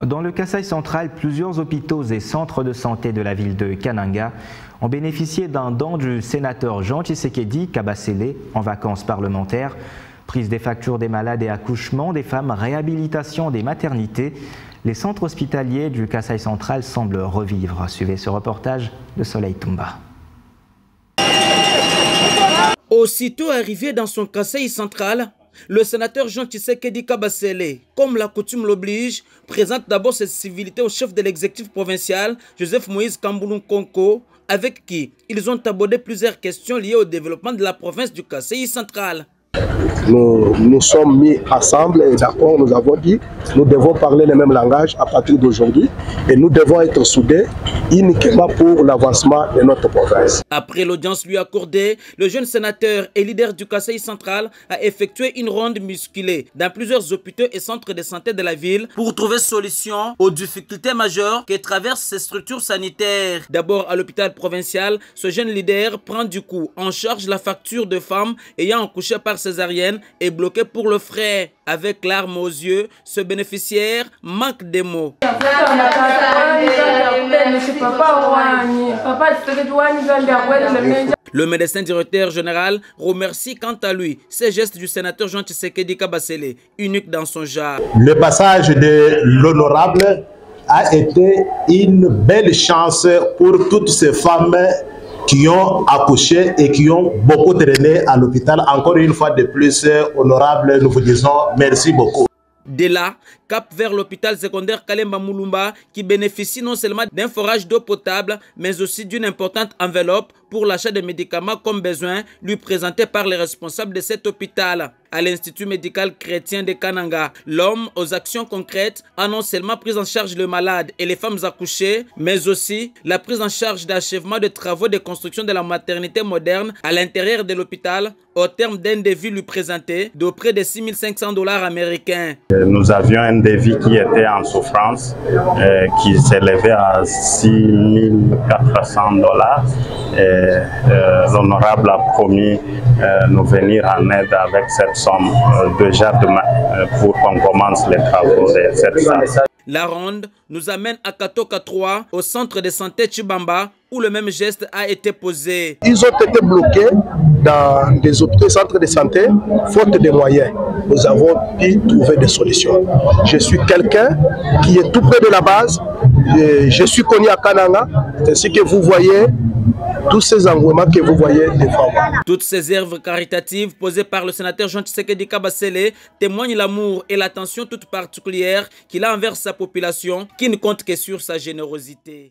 Dans le Kasaï central, plusieurs hôpitaux et centres de santé de la ville de Kananga ont bénéficié d'un don du sénateur Jean Tshisekedi Kabasele en vacances parlementaires. Prise des factures des malades et accouchements des femmes, réhabilitation des maternités. Les centres hospitaliers du Kasaï central semblent revivre. Suivez ce reportage de Soleil Toumba. Aussitôt arrivé dans son Kasaï central, le sénateur Jean Tshisekedi Kabasele, comme la coutume l'oblige, présente d'abord ses civilités au chef de l'exécutif provincial, Joseph Moïse Kamboulou Konko, avec qui ils ont abordé plusieurs questions liées au développement de la province du Kasaï central. Nous sommes mis ensemble et d'accord, nous avons dit nous devons parler le même langage à partir d'aujourd'hui et nous devons être soudés uniquement pour l'avancement de notre province. Après l'audience lui accordée, le jeune sénateur et leader du Kasaï central a effectué une ronde musculée dans plusieurs hôpitaux et centres de santé de la ville pour trouver solution aux difficultés majeures que traversent ces structures sanitaires. D'abord à l'hôpital provincial, ce jeune leader prend du coup en charge la facture de femmes ayant accouché par césarienne est bloqué pour le frais. Avec larmes aux yeux, ce bénéficiaire manque des mots. Le médecin directeur général remercie quant à lui ces gestes du sénateur Jean Tshisekedi Kabasele, unique dans son genre. Le passage de l'honorable a été une belle chance pour toutes ces femmes qui ont accouché et qui ont beaucoup traîné à l'hôpital. Encore une fois de plus, honorable, nous vous disons merci beaucoup. De là, cap vers l'hôpital secondaire Kalemba Mulumba qui bénéficie non seulement d'un forage d'eau potable, mais aussi d'une importante enveloppe pour l'achat de médicaments comme besoin, lui présenté par les responsables de cet hôpital. À l'Institut médical chrétien de Kananga, l'homme aux actions concrètes a non seulement pris en charge le malade et les femmes accouchées, mais aussi la prise en charge d'achèvement de travaux de construction de la maternité moderne à l'intérieur de l'hôpital, au terme d'un devis lui présenté de près de 6 500 $ américains. Nous avions un devis qui était en souffrance, qui s'élevait à 6 400 $. L'honorable a promis nous venir en aide avec cette somme déjà demain pour qu'on commence les travaux de cette salle. La ronde nous amène à Katoka 3, au centre de santé Chibamba, où le même geste a été posé. Ils ont été bloqués dans des hôpitaux et centres de santé, faute de moyens. Nous avons pu trouver des solutions. Je suis quelqu'un qui est tout près de la base. Je suis connu à Kananga, ainsi que vous voyez tous ces engouements que vous voyez devant moi. Toutes ces œuvres caritatives posées par le sénateur Jean Tshisekedi Kabasele témoignent l'amour et l'attention toute particulière qu'il a envers sa population, qui ne compte que sur sa générosité.